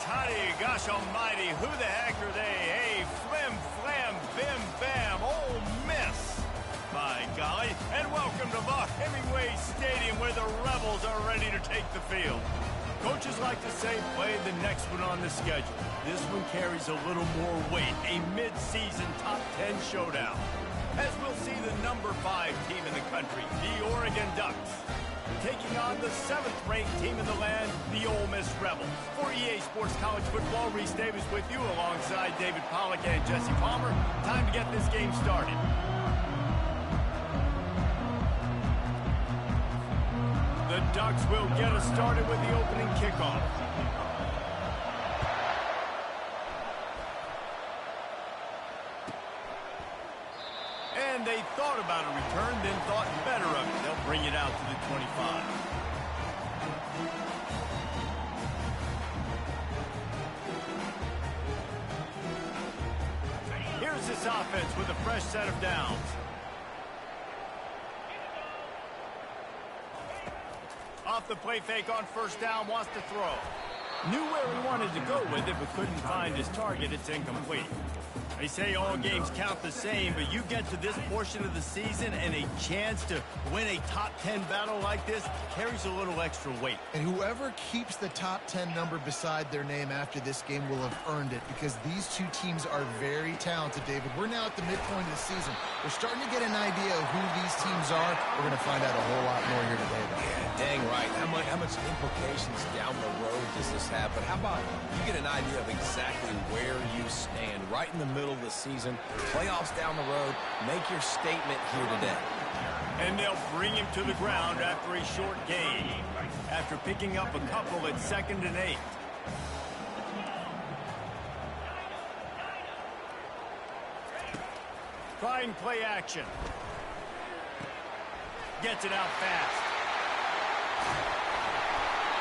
Toddy, gosh almighty, who the heck are they? Hey, flim, flam, bim, bam, Ole Miss. By golly, and welcome to the Hemingway Stadium where the Rebels are ready to take the field. Coaches like to say, play the next one on the schedule. This one carries a little more weight, a mid-season top 10 showdown. As we'll see the number 5 team in the country, the Oregon Ducks, taking on the 7th-ranked team in the land, the Ole Miss Rebels. For EA Sports College Football, Reese Davis with you alongside David Pollack and Jesse Palmer. Time to get this game started. The Ducks will get us started with the opening kickoff. And they thought about a return, then thought better of it. They'll bring it out to the 25. Here's this offense with a fresh set of downs. Off the play fake on first down, wants to throw. Knew where he wanted to go with it, but couldn't find his target. It's incomplete. They say all games count the same, but you get to this portion of the season and a chance to win a top 10 battle like this carries a little extra weight. And whoever keeps the top 10 number beside their name after this game will have earned it, because these two teams are very talented, David. We're now at the midpoint of the season. We're starting to get an idea of who these teams are. We're going to find out a whole lot more here today, though. Yeah, dang right. How much implications down the road does this have? But how about you get an idea of exactly where you stand right in the middle of the season, playoffs down the road, make your statement here today. And they'll bring him to the ground after a short gain, after picking up a couple at 2nd and 8. Trying play action. Gets it out fast.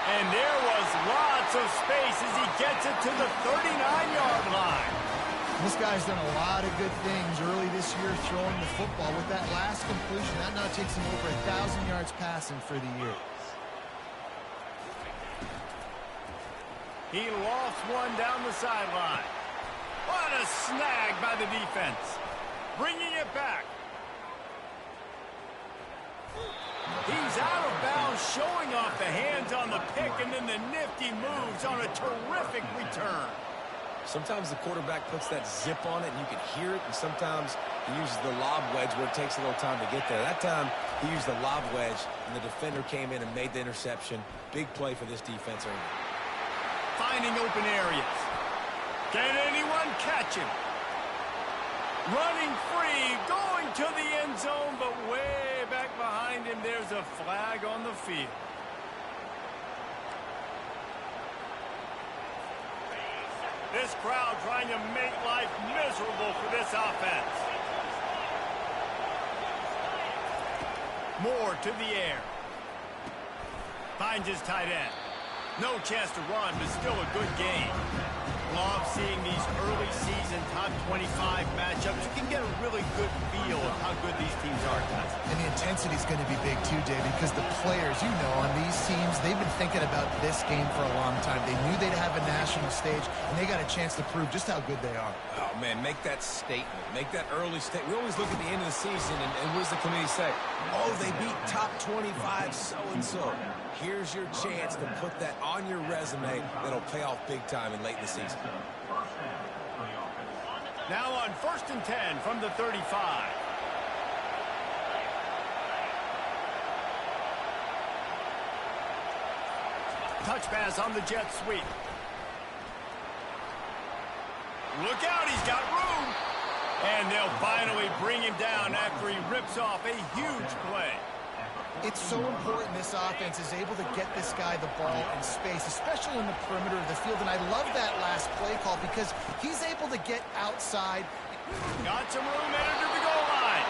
And there was lots of space as he gets it to the 39-yard line. This guy's done a lot of good things early this year throwing the football. With that last completion, that now takes him over 1,000 yards passing for the year. He lost one down the sideline. What a snag by the defense. Bringing it back. He's out of bounds, showing off the hands on the pick, and then the nifty moves on a terrific return. Sometimes the quarterback puts that zip on it, and you can hear it, and sometimes he uses the lob wedge where it takes a little time to get there. That time, he used the lob wedge, and the defender came in and made the interception. Big play for this defense early. Finding open areas. Can anyone catch him? Running free, going to the end zone, but way back behind him, there's a flag on the field. This crowd trying to make life miserable for this offense. Moore to the air. Finds his tight end. No chance to run, but still a good game. Love seeing these early season top 25 matchups. You can get a really good feel of how good these teams are, guys. And the intensity is going to be big too, David, because the players, you know, on these teams, they've been thinking about this game for a long time. They knew they'd have a national stage, and they got a chance to prove just how good they are. Oh, man, make that statement. Make that early statement. We always look at the end of the season, and what does the committee say? Oh, they beat top 25 so-and-so. Here's your chance to put that on your resume that'll pay off big time and late in the season. Now on 1st and 10 from the 35. Touch pass on the jet sweep. Look out, he's got room. And they'll finally bring him down after he rips off a huge play. It's so important this offense is able to get this guy the ball in space, especially in the perimeter of the field. And I love that last play call because he's able to get outside. Got some room, entered the goal line.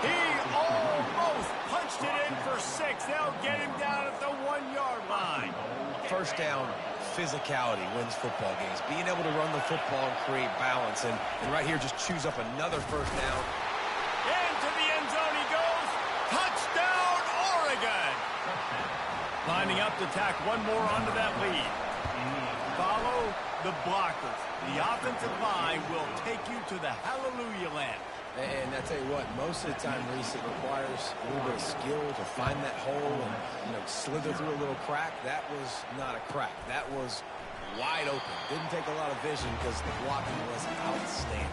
He almost punched it in for 6. They'll get him down at the 1-yard line. First down, physicality wins football games. Being able to run the football and create balance. And right here, just choose up another first down. Into the end zone he goes. Touchdown, Oregon. Lining up to tack one more onto that lead. Follow blockers. The offensive line will take you to the hallelujah land. And I tell you what, most of the time, Reese, it requires a little bit of skill to find that hole and, slither through a little crack. That was not a crack. That was wide open. Didn't take a lot of vision because the blocking was outstanding.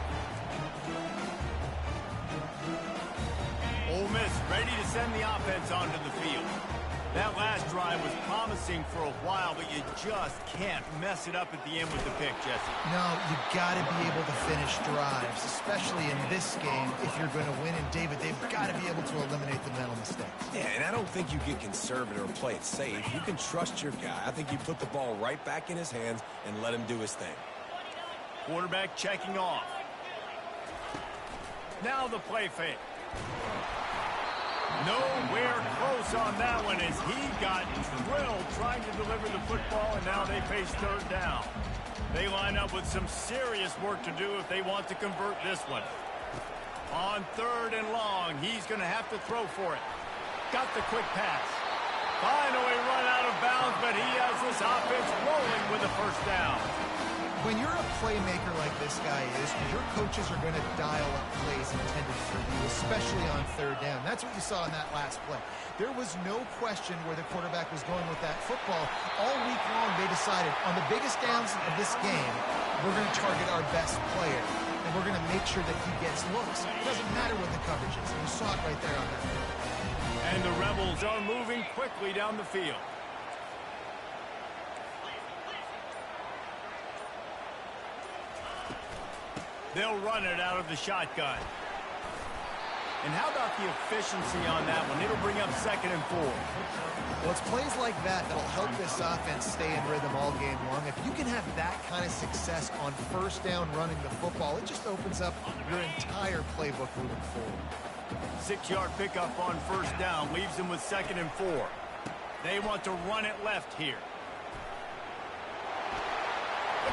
Ole Miss ready to send the offense onto the field. That last drive was promising for a while, but you just can't mess it up at the end with the pick, Jesse. No, you got to be able to finish drives, especially in this game if you're going to win. And, David, they've got to be able to eliminate the mental mistakes. Yeah, and I don't think you get conservative or play it safe. You can trust your guy. I think you put the ball right back in his hands and let him do his thing. Quarterback checking off. Now the play fake. Nowhere close on that one as he got drilled trying to deliver the football, and now they face third down. They line up with some serious work to do if they want to convert this one. On third and long, he's going to have to throw for it. Got the quick pass. Finally run out of bounds, but he has this offense rolling with a first down. When you're a playmaker like this guy is, your coaches are going to dial up plays intended for you, especially on third down. That's what you saw in that last play. There was no question where the quarterback was going with that football. All week long, they decided on the biggest downs of this game, we're going to target our best player, and we're going to make sure that he gets looks. It doesn't matter what the coverage is. You saw it right there on that play. And the Rebels are moving quickly down the field. They'll run it out of the shotgun. And how about the efficiency on that one? It'll bring up 2nd and 4. Well, it's plays like that that'll help this offense stay in rhythm all game long. If you can have that kind of success on first down running the football, it just opens up your entire playbook moving forward. 6-yard pickup on first down leaves them with 2nd and 4. They want to run it left here.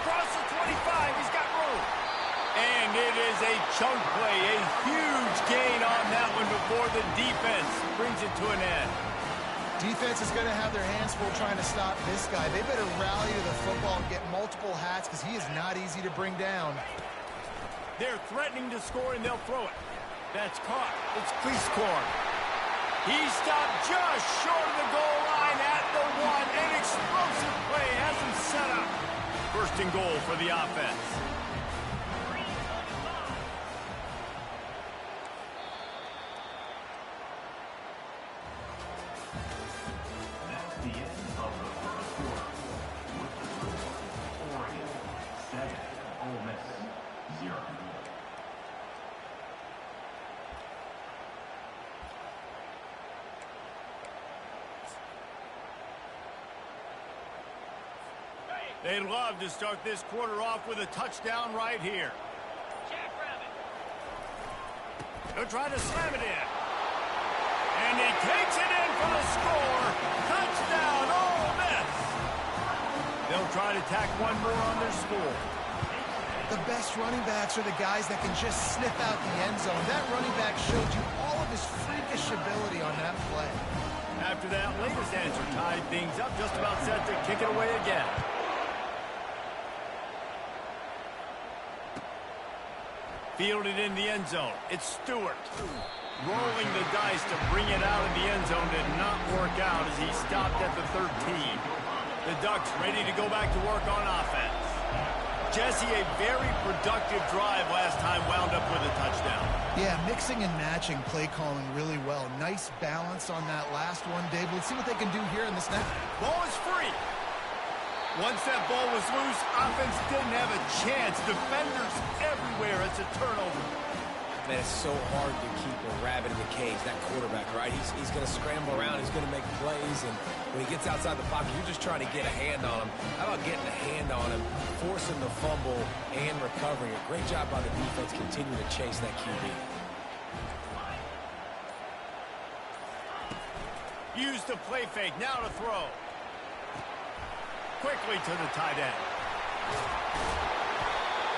Across the 25, he's got room. And it is a chunk play, a huge gain on that one before the defense brings it to an end. Defense is going to have their hands full trying to stop this guy. They better rally to the football and get multiple hats because he is not easy to bring down. They're threatening to score, and they'll throw it. That's caught. It's Cleescorn. He stopped just short of the goal line at the 1. An explosive play has him set up. First and goal for the offense. They'd love to start this quarter off with a touchdown right here. They'll try to slam it in. And he takes it in for the score. Touchdown, Ole Miss. They'll try to tack one more on their score. The best running backs are the guys that can just sniff out the end zone. That running back showed you all of his freakish ability on that play. After that latest answer tied things up, just about set to kick it away again. Fielded in the end zone. It's Stewart. Rolling the dice to bring it out of the end zone did not work out as he stopped at the 13. The Ducks ready to go back to work on offense. Jesse, a very productive drive last time wound up with a touchdown. Yeah, mixing and matching play calling really well. Nice balance on that last one, Dave. Let's see what they can do here in the snap. Ball is free. Once that ball was loose, offense didn't have a chance. Defenders everywhere. It's a turnover. Man, it's so hard to keep a rabbit in the cage, that quarterback, right? He's going to scramble around. He's going to make plays. And when he gets outside the pocket, you're just trying to get a hand on him. How about getting a hand on him, forcing the fumble, and recovering it? Great job by the defense continuing to chase that QB. Use the play fake. Now to throw. Quickly to the tight end.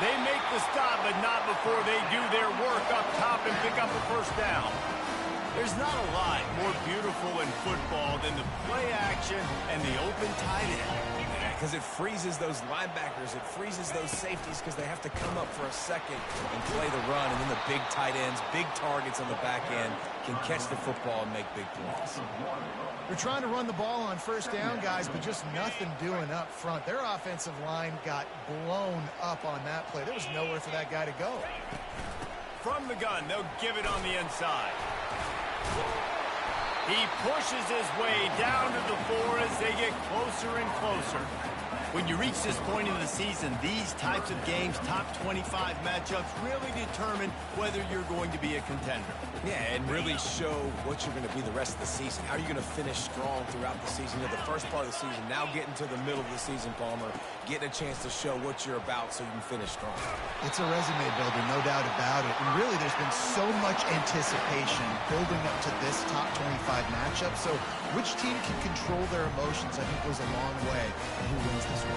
They make the stop, but not before they do their work up top and pick up a first down. There's not a lot more beautiful in football than the play action and the open tight end. because it freezes those linebackers. It freezes those safeties because they have to come up for a second and play the run. And then the big tight ends, big targets on the back end can catch the football and make big plays. They're trying to run the ball on first down, guys, but just nothing doing up front. Their offensive line got blown up on that play. There was nowhere for that guy to go. From the gun, they'll give it on the inside. He pushes his way down to the 4 as they get closer and closer. When you reach this point in the season, these types of games, top 25 matchups, really determine whether you're going to be a contender. Yeah, and really show what you're going to be the rest of the season. How are you going to finish strong throughout the season? You know, the first part of the season, now getting to the middle of the season, Palmer, getting a chance to show what you're about so you can finish strong. It's a resume builder, no doubt about it. And really, there's been so much anticipation building up to this top 25 matchup. So which team can control their emotions, I think, goes a long way in who wins this one.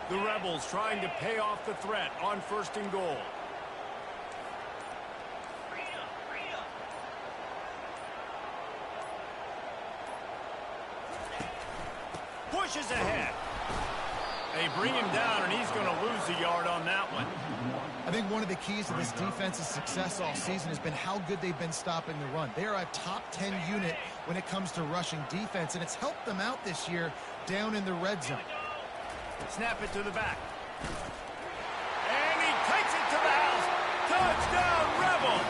The Rebels trying to pay off the threat on 1st and goal. Pushes ahead. They bring him down, and he's going to lose a yard on that one. I think one of the keys to this defense's success all season has been how good they've been stopping the run. They are a top 10 unit when it comes to rushing defense, and it's helped them out this year down in the red zone. Snap it to the back. And he takes it to the house. Touchdown, Rebels!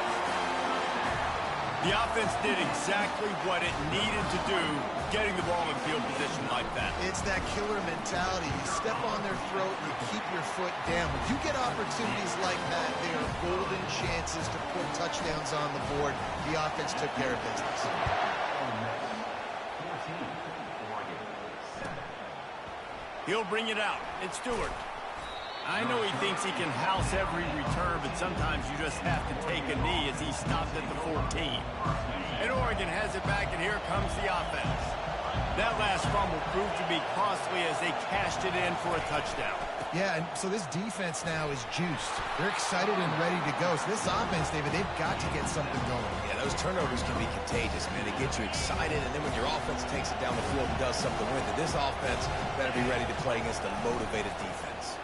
The offense did exactly what it needed to do, getting the ball in field position like that. It's that killer mentality. You step on their throat, you keep your foot down. When you get opportunities like that, they are golden chances to put touchdowns on the board. The offense took care of business. He'll bring it out. It's Stewart. I know he thinks he can house every return, but sometimes you just have to take a knee as he stopped at the 14. And Oregon has it back, and here comes the offense. That last fumble proved to be costly as they cashed it in for a touchdown. Yeah, and so this defense now is juiced. They're excited and ready to go. So this offense, David, they've got to get something going. Yeah, those turnovers can be contagious, man. They get you excited, and then when your offense takes it down the field and does something with it, this offense better be ready to play against a motivated defense.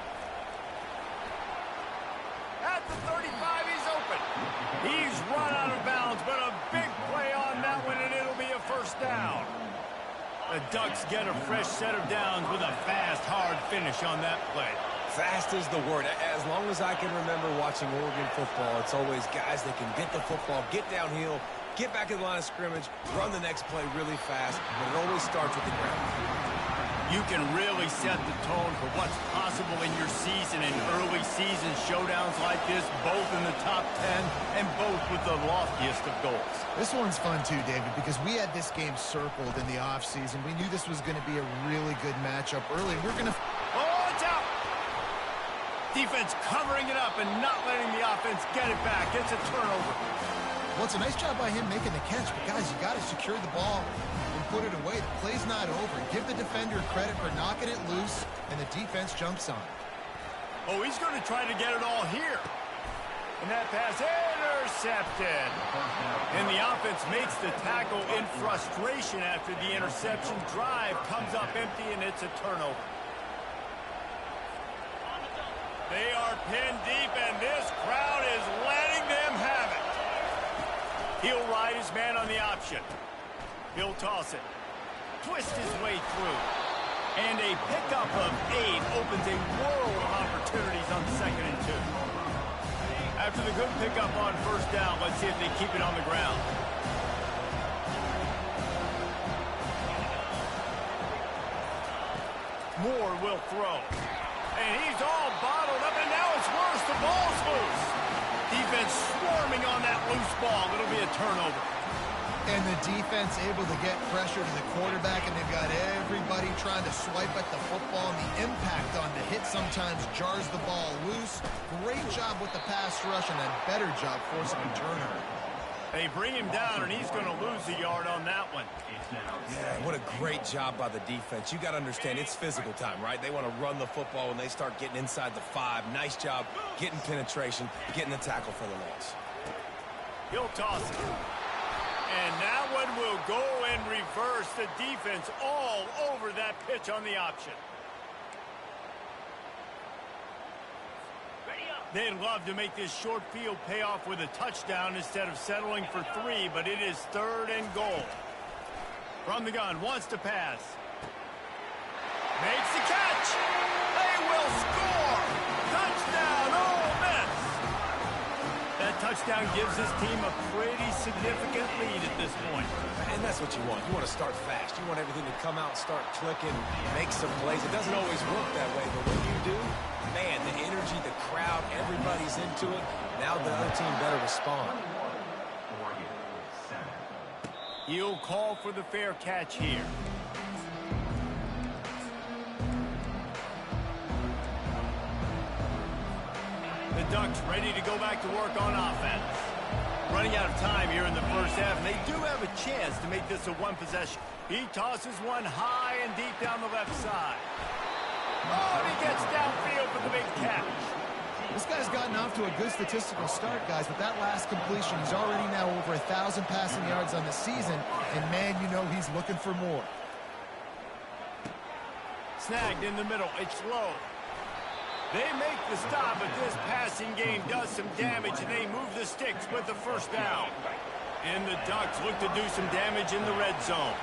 At the 35, he's open. He's run out of bounds, but a big play on that one, and it'll be a first down. The Ducks get a fresh set of downs with a fast, hard finish on that play. Fast is the word. As long as I can remember watching Oregon football, it's always guys that can get the football, get downhill, get back in the line of scrimmage, run the next play really fast, but it always starts with the ground. You can really set the tone for what's possible in your season in early season showdowns like this, both in the top 10 and both with the loftiest of goals. This one's fun too, David, because we had this game circled in the offseason. We knew this was going to be a really good matchup early. We're going to... Oh, it's out! Defense covering it up and not letting the offense get it back. It's a turnover. Well, it's a nice job by him making the catch, but guys, you got to secure the ball and put it away. The play's not over. Give the defender credit for knocking it loose, and the defense jumps on it. Oh, he's going to try to get it all here. And that pass intercepted. And the offense makes the tackle in frustration after the interception. Drive comes up empty, and it's a turnover. They are pinned deep, and this crowd is letting them have it. He'll ride his man on the option. He'll toss it. Twist his way through. And a pickup of 8 opens a world of opportunities on 2nd and 2. After the good pickup on first down, let's see if they keep it on the ground. Moore will throw. And he's all bottled up, and now it's worse. The ball's loose. Defense swarming on that loose ball. It'll be a turnover. And the defense able to get pressure to the quarterback, and they've got everybody trying to swipe at the football, and the impact on the hit sometimes jars the ball loose. Great job with the pass rush, and a better job forcing a turnover. They bring him down, and he's going to lose a yard on that one. Yeah, what a great job by the defense. You got to understand, it's physical time, right? They want to run the football when they start getting inside the 5. Nice job getting penetration, getting the tackle for the loss. He'll toss it. And that one will go in reverse. The defense all over that pitch on the option. They'd love to make this short field pay off with a touchdown instead of settling for 3, but it is 3rd and goal. From the gun, wants to pass. Makes the catch. They will score. Touchdown, Ole Miss. That touchdown gives his team a pretty significant lead at this point. And that's what you want. You want to start fast. You want everything to come out, start clicking, make some plays. It doesn't always work that way, but when you do, man, the energy, the crowd, everybody's into it. Now the other team better respond. He'll call for the fair catch here. The Ducks ready to go back to work on offense. Running out of time here in the first half, and they do have a chance to make this a one possession. He tosses one high and deep down the left side. Oh, and he gets downfield for the big catch. This guy's gotten off to a good statistical start, guys. With that last completion, he's already now over 1,000 passing yards on the season, and man, you know he's looking for more. Snagged in the middle. It's low. They make the stop, but this passing game does some damage, and they move the sticks with the first down. And the Ducks look to do some damage in the red zone.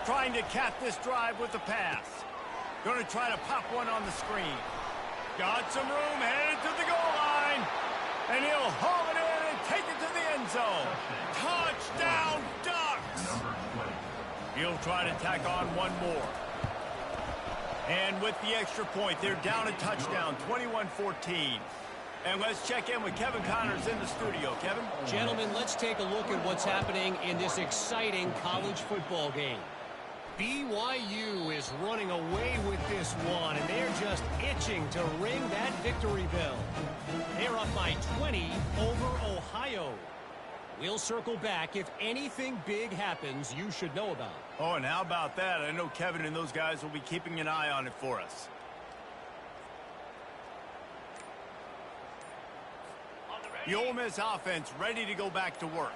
Trying to cap this drive with the pass. Going to try to pop one on the screen. Got some room, headed to the goal line. And he'll haul it in and take it to the end zone. Touchdown, Ducks! He'll try to tack on one more. And with the extra point, they're down a touchdown, 21-14. And let's check in with Kevin Connors in the studio. Kevin? Gentlemen, let's take a look at what's happening in this exciting college football game. BYU is running away with this one, and they're just itching to ring that victory bell. They're up by 20 over Ohio. We'll circle back if anything big happens you should know about. Oh, and how about that? I know Kevin and those guys will be keeping an eye on it for us. The Ole Miss offense ready to go back to work.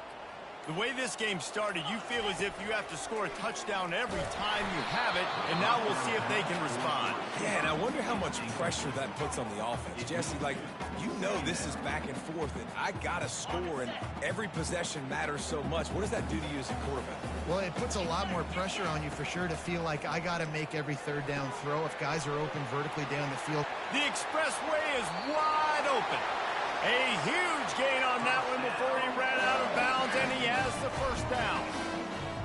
The way this game started, you feel as if you have to score a touchdown every time you have it, and now we'll see if they can respond. Yeah, and I wonder how much pressure that puts on the offense. Jesse, like, you know this is back and forth, and I got to score, and every possession matters so much. What does that do to you as a quarterback? Well, it puts a lot more pressure on you for sure to feel like I got to make every third down throw if guys are open vertically down the field. The expressway is wide open. A huge gain on that one before he ran out of bounds, and he has the first down.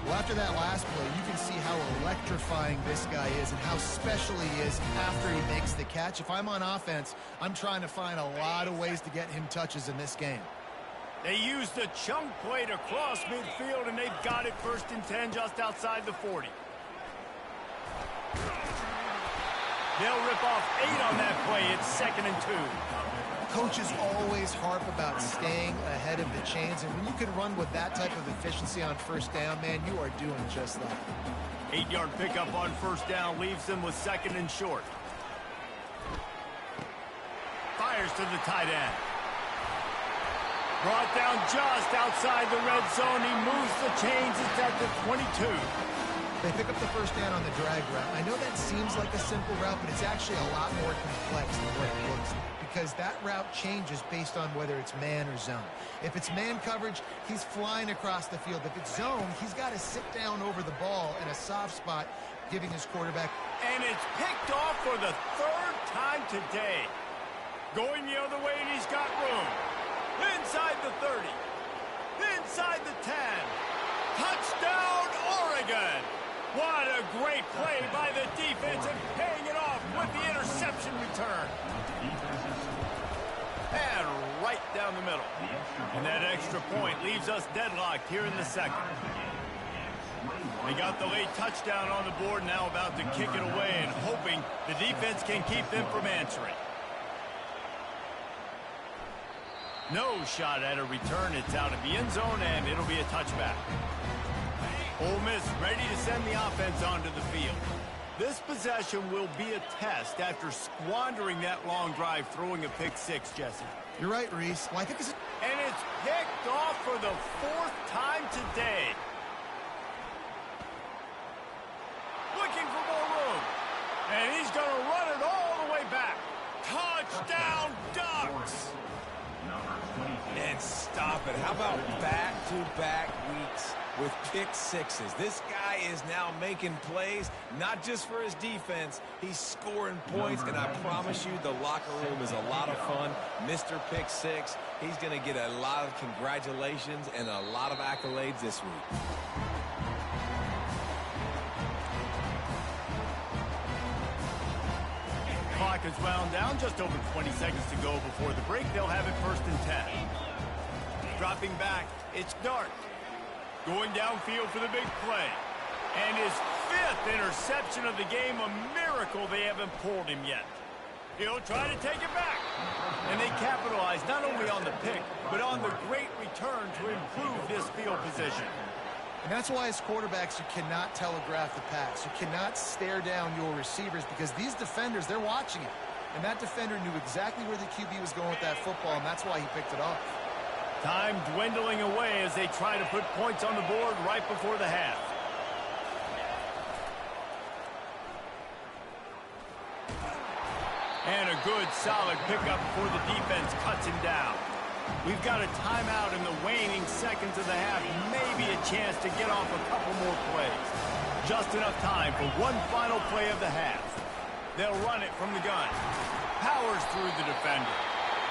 Well, after that last play, you can see how electrifying this guy is and how special he is after he makes the catch. If I'm on offense, I'm trying to find a lot of ways to get him touches in this game. They used the chunk play to cross midfield, and they've got it 1st and 10 just outside the 40. They'll rip off 8 on that play. It's 2nd and 2. Coaches always harp about staying ahead of the chains, and when you can run with that type of efficiency on first down, man, you are doing just that. 8-yard pickup on first down leaves them with 2nd and short. Fires to the tight end. Brought down just outside the red zone. He moves the chains. It's at the 22. They pick up the first down on the drag route. I know that seems like a simple route, but it's actually a lot more complex than what it looks like, because that route changes based on whether it's man or zone. If it's man coverage, he's flying across the field. If it's zone, he's got to sit down over the ball in a soft spot, giving his quarterback. And it's picked off for the 3rd time today. Going the other way, and he's got room. Inside the 30. Inside the 10. Touchdown, Oregon! What a great play by the defense, and paying it off with the interception return. And right down the middle. And that extra point leaves us deadlocked here in the 2nd. They got the late touchdown on the board, now about to kick it away and hoping the defense can keep them from answering. No shot at a return. It's out of the end zone, and it'll be a touchback. Ole Miss ready to send the offense onto the field. This possession will be a test after squandering that long drive, throwing a pick 6, Jesse. You're right, Reese. Well, I think this is... And it's picked off for the 4th time today. Looking for more room. Touchdown, Ducks! And stop it. How about back-to-back weeks with pick sixes? This guy is now making plays, not just for his defense. He's scoring points, and I promise you the locker room is a lot of fun. Mr. Pick Six, he's going to get a lot of congratulations and a lot of accolades this week. Clock is wound down, just over 20 seconds to go before the break. They'll have it 1st and 10. Dropping back, it's Dart. Going downfield for the big play. And his 5th interception of the game, a miracle they haven't pulled him yet. He'll try to take it back. And they capitalize not only on the pick, but on the great return to improve this field position. And that's why as quarterbacks, you cannot telegraph the pass. You cannot stare down your receivers because these defenders, they're watching it. And that defender knew exactly where the QB was going with that football, and that's why he picked it off. Time dwindling away as they try to put points on the board right before the half. And a good, solid pickup before the defense cuts him down. We've got a timeout in the waning seconds of the half. Maybe a chance to get off a couple more plays. Just enough time for one final play of the half. They'll run it from the gun. Powers through the defender.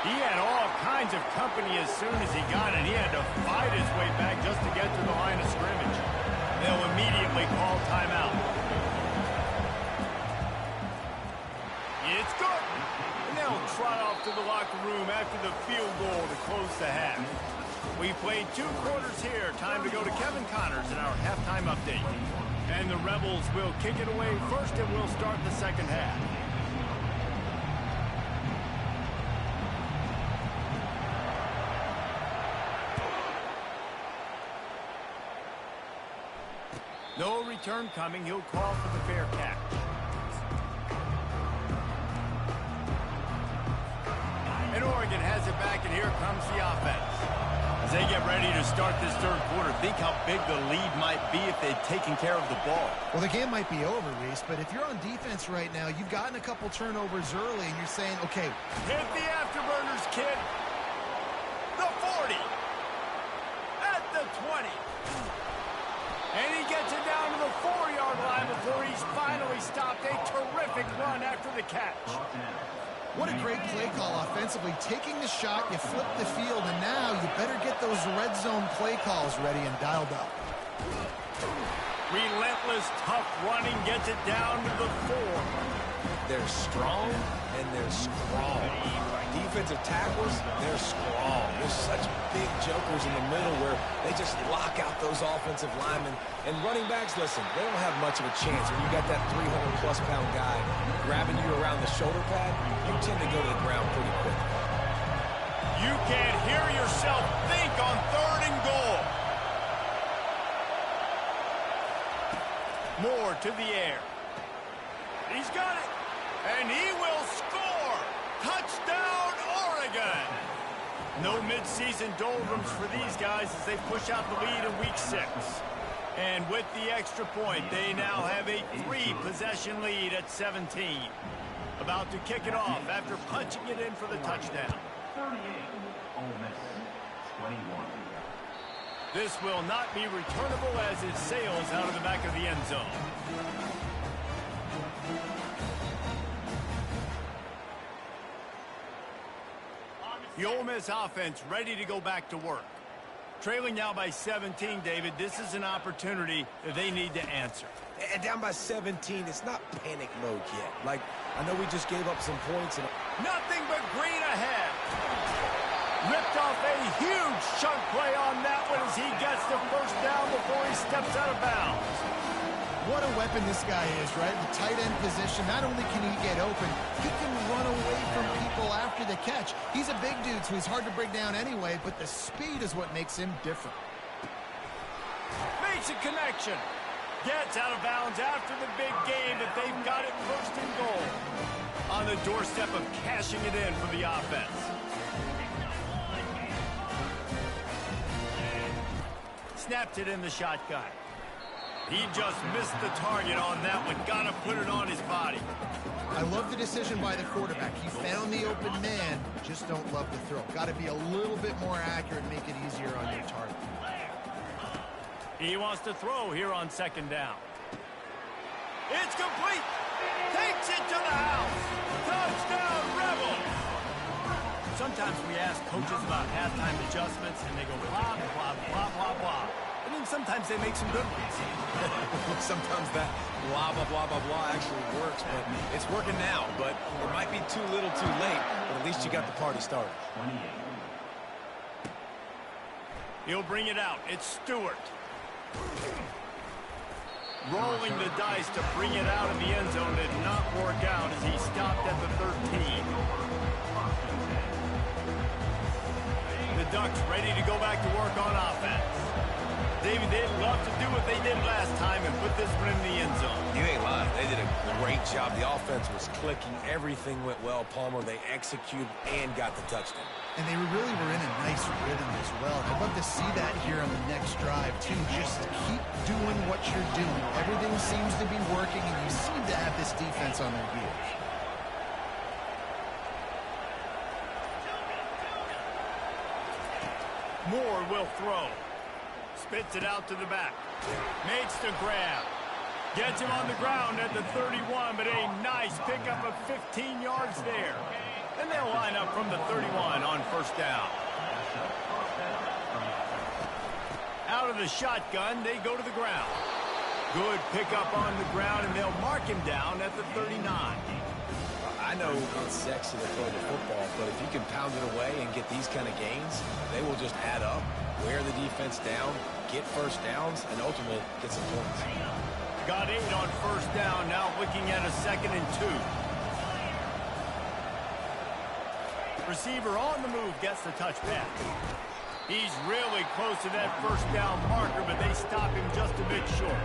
He had all kinds of company as soon as he got it. He had to fight his way back just to get to the line of scrimmage. They'll immediately call timeout. It's good. And they'll trot off to the locker room after the field goal to close the half. We played 2 quarters here. Time to go to Kevin Connors in our halftime update. And the Rebels will kick it away first, and we'll start the second half. No return coming. He'll call for the fair catch. And Oregon has it back, and here comes the offense. As they get ready to start this 3rd quarter, think how big the lead might be if they'd taken care of the ball. Well, the game might be over, Reese, but if you're on defense right now, you've gotten a couple turnovers early, and you're saying, okay. Hit the afterburners, kid. The 40. At the 20. And he gets it down to the 4-yard line before he's finally stopped. A terrific run after the catch. What a great play call offensively. Taking the shot, you flip the field, and now you better get those red zone play calls ready and dialed up. Relentless, tough running gets it down to the 4. They're strong and they're strong. Defensive tackles, they're strong. There's such big jokers in the middle where they just lock out those offensive linemen. And running backs, listen, they don't have much of a chance. When you got that 300-plus pound guy grabbing you around the shoulder pad, you tend to go to the ground pretty quick. You can't hear yourself think on 3rd and goal. Moore to the air. He's got it. And he will score. Touchdown, Oregon. No midseason doldrums for these guys as they push out the lead in week 6. And with the extra point, they now have a 3-possession lead at 17. About to kick it off after punching it in for the touchdown. 38, Ole Miss, 21. This will not be returnable as it sails out of the back of the end zone. The Ole Miss offense ready to go back to work. Trailing now by 17, David, this is an opportunity that they need to answer. And down by 17, it's not panic mode yet. Like, I know we just gave up some points. And nothing but green ahead. Ripped off a huge chunk play on that one as he gets the 1st down before he steps out of bounds. What a weapon this guy is, right? The tight end position, not only can he get open, he can run away from people after the catch. He's a big dude, so he's hard to bring down anyway, but the speed is what makes him different. Makes a connection. Gets out of bounds after the big game, but they've got it 1st and goal. On the doorstep of cashing it in for the offense. Snapped it in the shotgun. He just missed the target on that one. Got to put it on his body. I love the decision by the quarterback. He found the open man, just don't love the throw. Got to be a little bit more accurate and make it easier on your target. He wants to throw here on second down. It's complete. Takes it to the house. Touchdown, Rebels. Sometimes we ask coaches about halftime adjustments, and they go blah, blah, blah, blah, blah. And then sometimes they make some good ones. Sometimes that blah, blah, blah, blah, blah actually works, but it's working now. But it might be too little too late, but at least you got the party started. 28. He'll bring it out. It's Stewart. Rolling the dice to bring it out of the end zone did not work out as he stopped at the 13. The Ducks ready to go back to work on offense. David, they'd love to do what they did last time and put this one in the end zone. You ain't lying. They did a great job. The offense was clicking. Everything went well. Palmer, they executed and got the touchdown. And they really were in a nice rhythm as well. I'd love to see that here on the next drive, too. Just keep doing what you're doing. Everything seems to be working, and you seem to have this defense on their heels. Moore will throw. Spits it out to the back. Makes the grab. Gets him on the ground at the 31, but a nice pickup of 15 yards there. And they'll line up from the 31 on first down. Out of the shotgun, they go to the ground. Good pickup on the ground, and they'll mark him down at the 39. I know it's sexy to throw the football, but if you can pound it away and get these kind of gains, they will just add up, wear the defense down, get first downs, and ultimately get some points. Got 8 on first down, now looking at a 2nd and 2. Receiver on the move gets the touchback. He's really close to that first down marker, but they stop him just a bit short.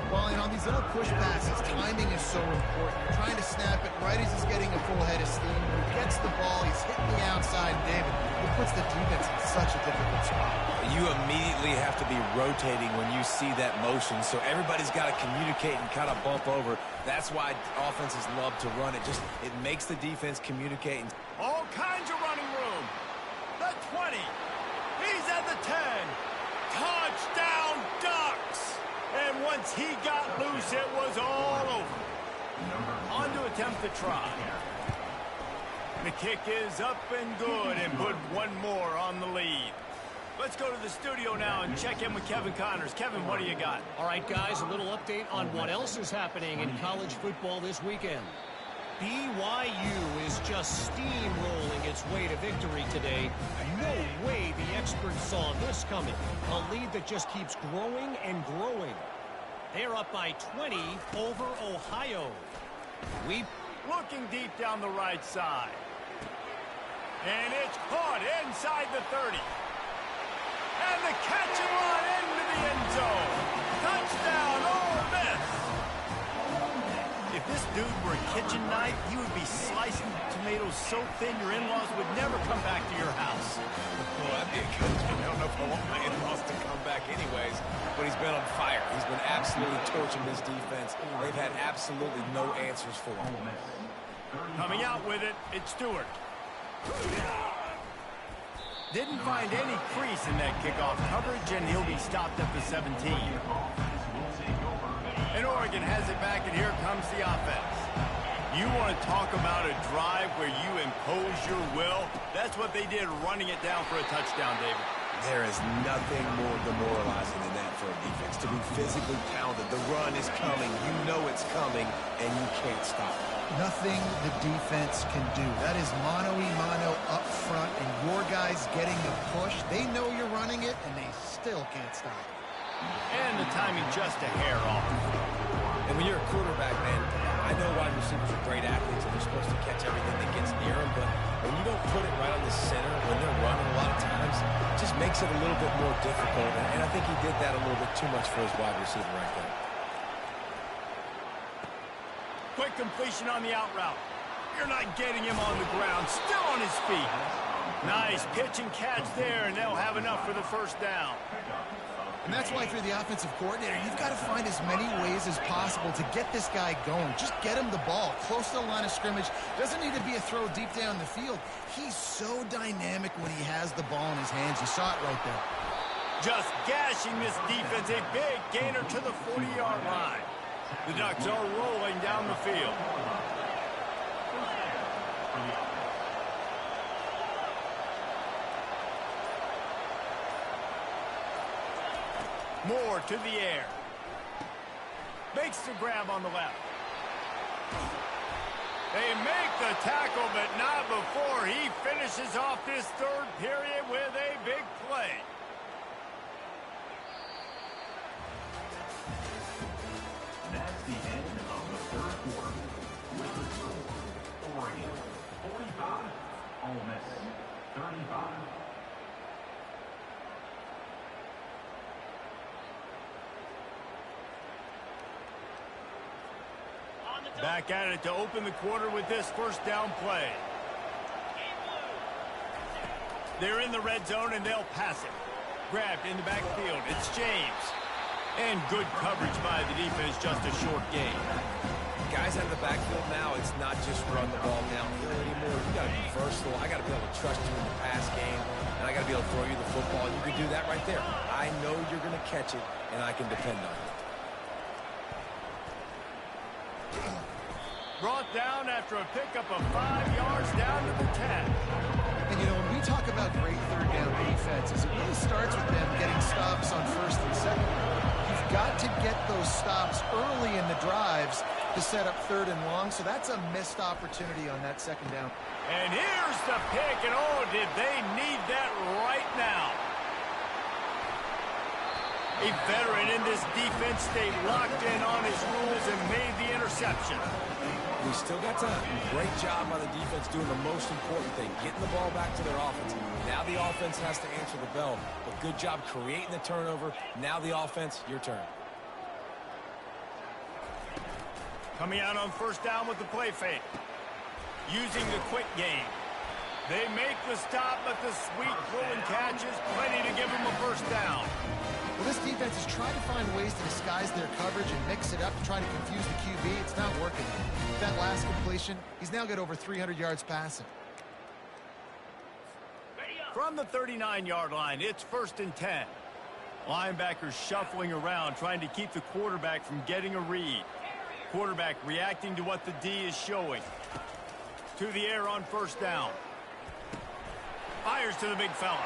Well, and on these little push passes, timing is so important. You're trying to snap it right as he's getting a full head of steam. When he gets the ball, he's hitting the outside, David. It puts the defense in such a difficult spot. You immediately have to be rotating when you see that motion, so everybody's got to communicate and kind of bump over. That's why offenses love to run it. It makes the defense communicate. All kinds of running room. The 20. He's at the 10. Touchdown, Ducks. And once he got loose, it was all over. On to attempt the try. The kick is up and good and put one more on the lead. Let's go to the studio now and check in with Kevin Connors. Kevin, what do you got? All right, guys, a little update on what else is happening in college football this weekend. BYU is just steamrolling its way to victory today. No way the experts saw this coming. A lead that just keeps growing and growing. They're up by 20 over Ohio. Looking deep down the right side. And it's caught inside the 30. And the catch and run into the end zone. Touchdown, Ole Miss. If this dude were a kitchen knife, he would be slicing tomatoes so thin your in-laws would never come back to your house. Well, that'd be a good thing. I don't know if I want my in-laws to come back anyways, but he's been on fire. He's been absolutely torching this defense. They've had absolutely no answers for him. Coming out with it, it's Stewart. Didn't find any crease in that kickoff coverage, and he'll be stopped at the 17. And Oregon has it back, and here comes the offense. You want to talk about a drive where you impose your will? That's what they did, running it down for a touchdown, David. There is nothing more demoralizing than that for a defense, to be physically pounded. The run is coming. You know it's coming, and you can't stop it. Nothing the defense can do. That is mano-a-mano up front, and your guys getting the push. They know you're running it, and they still can't stop it. And the timing just a hair off. And when you're a quarterback, man, I know wide receivers are great athletes, and they're supposed to catch everything that gets near them, but when you don't put it right on the center, when they're running a lot of times, it just makes it a little bit more difficult, and I think he did that a little bit too much for his wide receiver right there. Quick completion on the out route. You're not getting him on the ground. Still on his feet. Nice pitch and catch there, and they'll have enough for the first down. And that's why if you're the offensive coordinator, you've got to find as many ways as possible to get this guy going. Just get him the ball close to the line of scrimmage. Doesn't need to be a throw deep down the field. He's so dynamic when he has the ball in his hands. You saw it right there. Just gashing this defense, a big gainer to the 40-yard line. The Ducks are rolling down the field. Moore to the air. Makes the grab on the left. They make the tackle, but not before he finishes off this third period with a big play. That's the end of the third quarter. With the score, Oregon 45, Ole Miss 35. Back at it to open the quarter with this first down play. They're in the red zone and they'll pass it. Grabbed in the backfield. It's James. And good coverage by the defense, just a short gain. Guys out of the backfield now, it's not just run the ball downfield anymore. You got to be versatile. I got to be able to trust you in the pass game, and I got to be able to throw you the football. And you can do that right there. I know you're going to catch it, and I can depend on it. Brought down after a pickup of 5 yards down to the 10. And, you know, when we talk about great third down defenses, it really starts with them getting stops on first and second. You've got to get those stops early in the drives to set up third and long, so that's a missed opportunity on that second down. And here's the pick, and oh, did they need that right now. A veteran in this defense stayed locked in on his rules and made the interception. We still got time. Great job by the defense doing the most important thing, getting the ball back to their offense. Now the offense has to answer the bell, but good job creating the turnover. Now the offense, your turn. Coming out on first down with the play fake. Using the quick game. They make the stop, but the sweet throw and catch is plenty to give them a first down. Well, this defense is trying to find ways to disguise their coverage and mix it up to try to confuse the QB. It's not working. That last completion, he's now got over 300 yards passing. From the 39-yard line, it's first and 10. Linebackers shuffling around, trying to keep the quarterback from getting a read. Quarterback reacting to what the D is showing. To the air on first down. Fires to the big fella.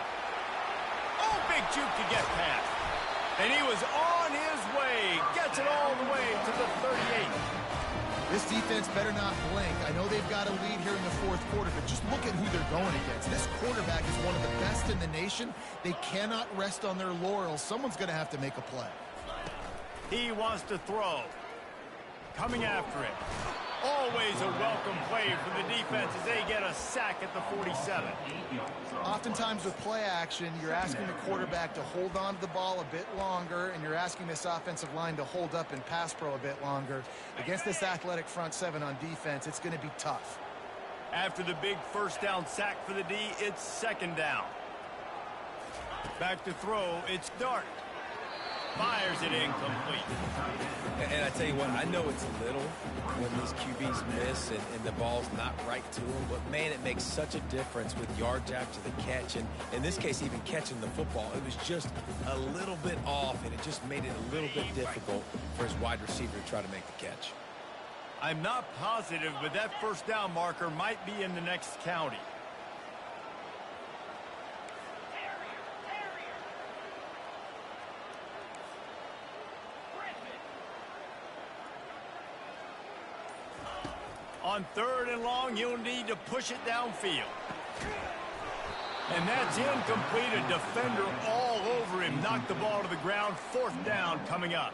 Oh, big juke to get past. And he was on his way. Gets it all the way to the 38. This defense better not blink. I know they've got a lead here in the fourth quarter, but just look at who they're going against. This quarterback is one of the best in the nation. They cannot rest on their laurels. Someone's going to have to make a play. He wants to throw. Coming after it. Always a welcome play for the defense as they get a sack at the 47. Oftentimes with play action, you're asking the quarterback to hold on to the ball a bit longer, and you're asking this offensive line to hold up in pass pro a bit longer. Against this athletic front seven on defense, it's going to be tough. After the big first down sack for the D, it's second down. Back to throw, it's Dart. Fires it incomplete. And I tell you what, I know it's little when these QBs miss and the ball's not right to them, but man, it makes such a difference with yards after the catch. And in this case, even catching the football, it was just a little bit off, and it just made it a little bit difficult for his wide receiver to try to make the catch. I'm not positive, but that first down marker might be in the next county. On third and long, you'll need to push it downfield. And that's incomplete. A defender all over him. Knocked the ball to the ground. Fourth down coming up.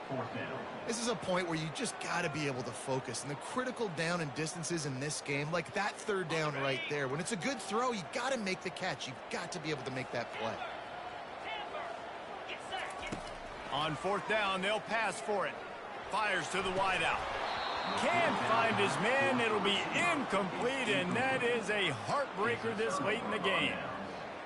This is a point where you just got to be able to focus. And the critical down and distances in this game, like that third down right there, when it's a good throw, you got to make the catch. You've got to be able to make that play. On fourth down, they'll pass for it. Fires to the wideout. Can't find his man. It'll be incomplete, and that is a heartbreaker this late in the game.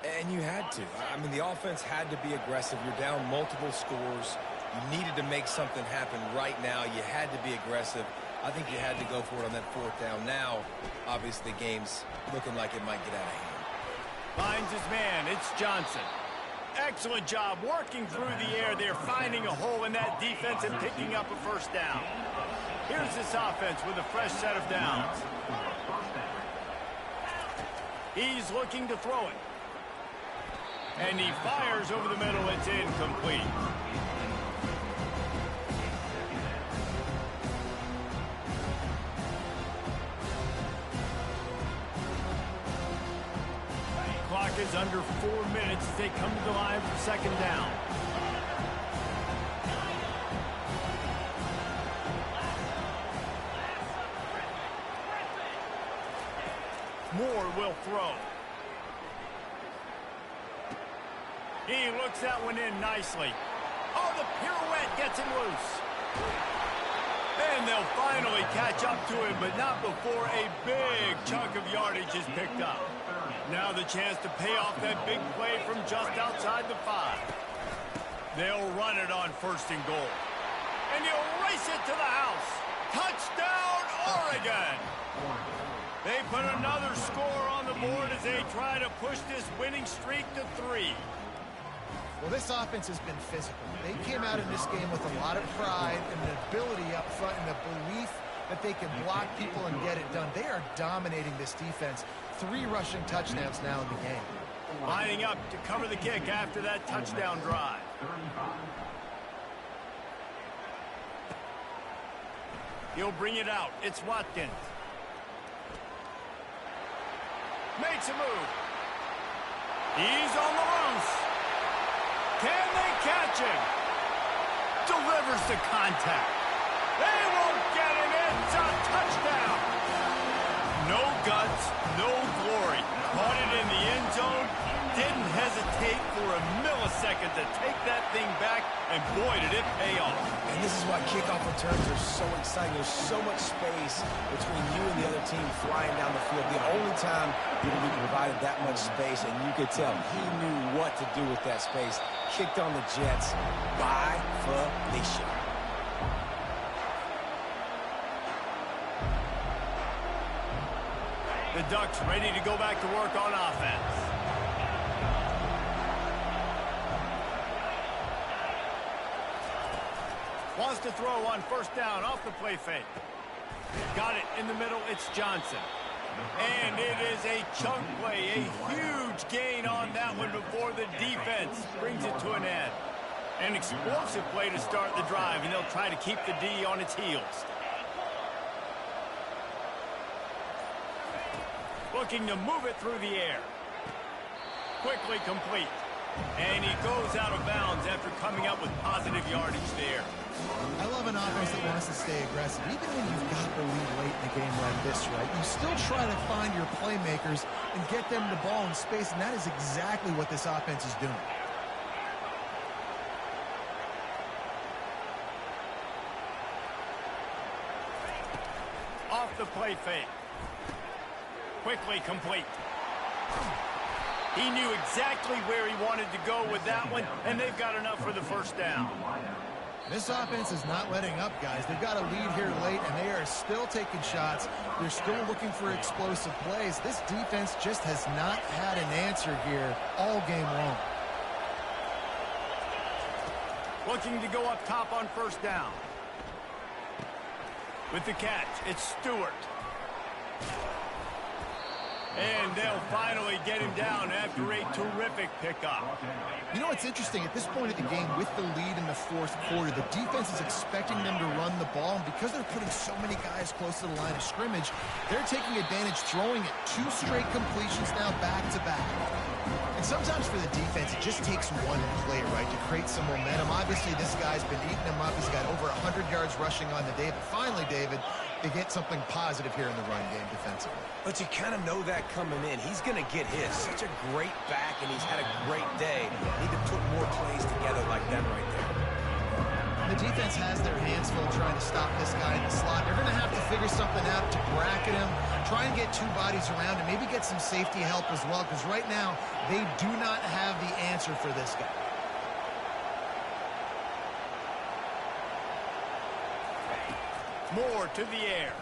And you had to. I mean, the offense had to be aggressive. You're down multiple scores. You needed to make something happen right now. You had to be aggressive. I think you had to go for it on that fourth down. Now, obviously, the game's looking like it might get out of hand. Finds his man. It's Johnson. Excellent job working through the air there, finding a hole in that defense and picking up a first down. Here's this offense with a fresh set of downs. He's looking to throw it. And he fires over the middle. It's incomplete. Clock is under 4 minutes as they come to the line for second down. Moore will throw. He looks that one in nicely. Oh, the pirouette gets him loose. And they'll finally catch up to him, but not before a big chunk of yardage is picked up. Now the chance to pay off that big play from just outside the 5. They'll run it on first and goal. And he'll race it to the house. Touchdown, Oregon! They put another score on the board as they try to push this winning streak to 3. Well, this offense has been physical. They came out in this game with a lot of pride and an ability up front and a belief that they can block people and get it done. They are dominating this defense. 3 rushing touchdowns now in the game. Lining up to cover the kick after that touchdown drive. He'll bring it out. It's Watkins. Makes a move. He's on the loose. Can they catch him? Delivers the contact. They won't get him. It's a touchdown. No guts, no glory. Caught it in the end zone. Didn't hesitate for a millisecond to take that thing back, and boy, did it pay off. And this is why kickoff returns are so exciting. There's so much space between you and the other team flying down the field. The only time you can be provided that much space, and you could tell he knew what to do with that space. Kicked on the Jets by Felicia. The Ducks ready to go back to work on offense. Wants to throw on first down off the play fake. Got it in the middle. It's Johnson. And it is a chunk play, a huge gain on that one before the defense brings it to an end. An explosive play to start the drive, and they'll try to keep the D on its heels. Looking to move it through the air. Quickly complete. And he goes out of bounds after coming up with positive yardage there. I love an offense that wants to stay aggressive. Even when you've got the lead late in a game like this, right, you still try to find your playmakers and get them the ball in space, and that is exactly what this offense is doing. Off the play fake. Quickly complete. He knew exactly where he wanted to go with that one, and they've got enough for the first down. This offense is not letting up, guys. They've got a lead here late, and they are still taking shots. They're still looking for explosive plays. This defense just has not had an answer here all game long. Looking to go up top on first down. With the catch, it's Stewart. And they'll finally get him down after a terrific pickup. You know, it's interesting. At this point of the game, with the lead in the fourth quarter, the defense is expecting them to run the ball. And because they're putting so many guys close to the line of scrimmage, they're taking advantage, throwing it 2 straight completions now back-to-back. And sometimes for the defense, it just takes one play, right, to create some momentum. Obviously, this guy's been eating him up. He's got over 100 yards rushing on the day. But finally, David, they get something positive here in the run game defensively. But you kind of know that coming in. He's going to get his. Such a great back, and he's had a great day. Need to put more plays together like that right there. The defense has their hands full trying to stop this guy in the slot. They're going to have to figure something something out to bracket him, try and get two bodies around and maybe get some safety help as well, because right now they do not have the answer for this guy. Moore to the air.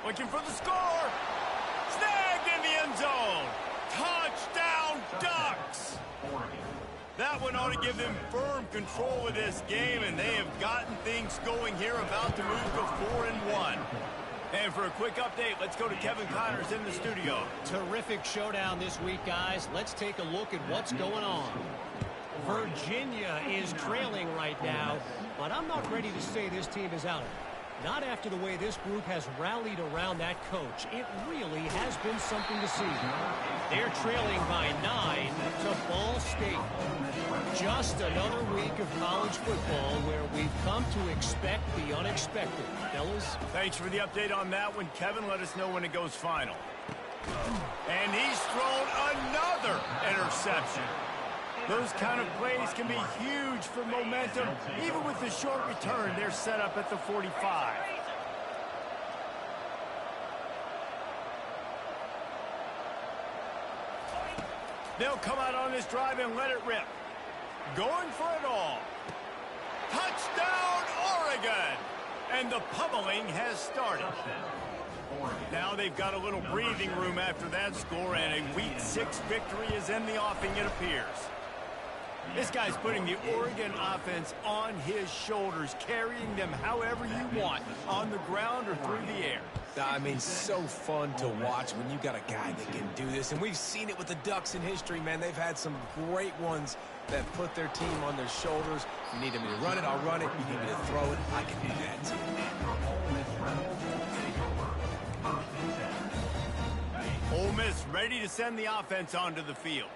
Looking for the score. Snagged in the end zone. Touchdown, Ducks. That one ought to give them firm control of this game, and they have gotten things going here, about to move to 4-1. And for a quick update, let's go to Kevin Connors in the studio. Terrific showdown this week, guys. Let's take a look at what's going on. Virginia is trailing right now, but I'm not ready to say this team is out. Not after the way this group has rallied around that coach. It really has been something to see. They're trailing by 9 to Ball State. Just another week of college football where we've come to expect the unexpected. Fellas? Thanks for the update on that one, Kevin. Let us know when it goes final. And he's thrown another interception. Those kind of plays can be huge for momentum. Even with the short return, they're set up at the 45. They'll come out on this drive and let it rip. Going for it all. Touchdown, Oregon! And the pummeling has started. Now they've got a little breathing room after that score, and a Week 6 victory is in the offing, it appears. This guy's putting the Oregon offense on his shoulders, carrying them however you want, on the ground or through the air. I mean, so fun to watch when you got a guy that can do this. And we've seen it with the Ducks in history, man. They've had some great ones that put their team on their shoulders. You need me to run it, I'll run it. You need me to throw it, I can do that too. Ole Miss ready to send the offense onto the field.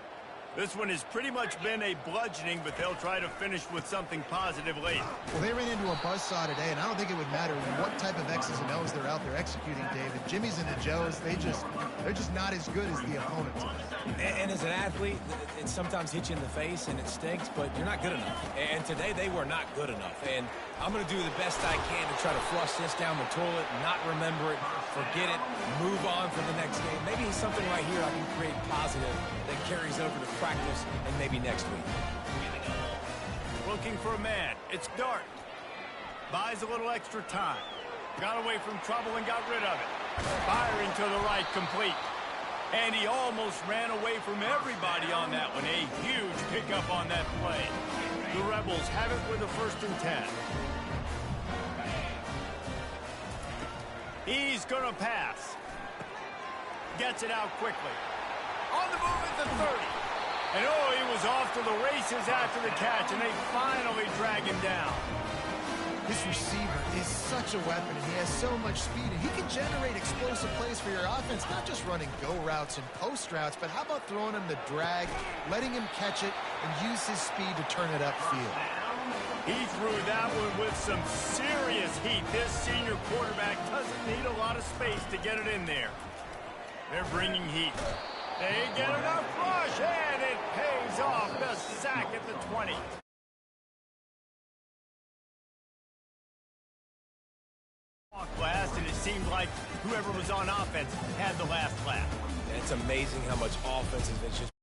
This one has pretty much been a bludgeoning, but they'll try to finish with something positive late. Well, they ran into a buzzsaw today, and I don't think it would matter what type of X's and O's they're out there executing, David. Jimmy's and the Joes, they're just not as good as the opponents. And as an athlete, it sometimes hits you in the face and it stinks, but you're not good enough. And today they were not good enough. And I'm going to do the best I can to try to flush this down the toilet, not remember it, forget it, move on for the next game. Maybe something right here I can create positive that carries over to practice and maybe next week. Looking for a man. It's Dart. Buys a little extra time. Got away from trouble and got rid of it. Firing to the right, complete. And he almost ran away from everybody on that one. A huge pickup on that play. The Rebels have it with a 1st and 10. He's going to pass. Gets it out quickly. On the move at the 30. And oh, he was off to the races after the catch, and they finally drag him down. This receiver is such a weapon, and he has so much speed, and he can generate explosive plays for your offense, not just running go routes and post routes, but how about throwing him the drag, letting him catch it, and use his speed to turn it upfield. He threw that one with some serious heat. This senior quarterback doesn't need a lot of space to get it in there. They're bringing heat. They get enough rush, and it pays off. The sack at the 20. Last, and it seemed like whoever was on offense had the last laugh. And it's amazing how much offense has been just